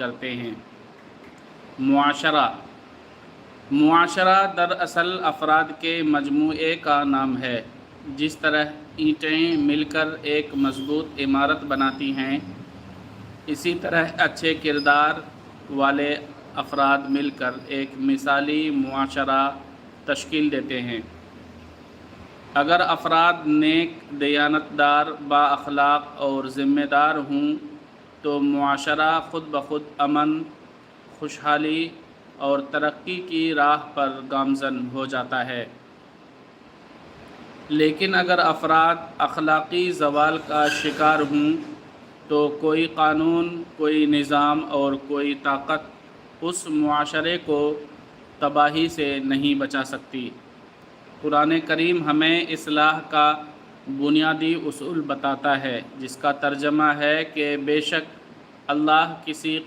کرتے ہیں۔ معاشرہ دراصل افراد کے مجموعے کا نام ہے۔ جس طرح اینٹیں مل کر ایک مضبوط عمارت بناتی ہیں، اسی طرح اچھے کردار والے افراد مل کر ایک مثالی معاشرہ تشکیل دیتے ہیں۔ اگر افراد نیک، دیانتدار، با اخلاق اور ذمہ دار ہوں تو معاشرہ خود بخود امن، خوشحالی اور ترقی کی راہ پر گامزن ہو جاتا ہے۔ لیکن اگر افراد اخلاقی زوال کا شکار ہوں تو کوئی قانون، کوئی نظام اور کوئی طاقت اس معاشرے کو تباہی سے نہیں بچا سکتی۔ قرآن کریم ہمیں اصلاح کا بنیادی اصول بتاتا ہے، جس کا ترجمہ ہے کہ بے شک اللہ کسی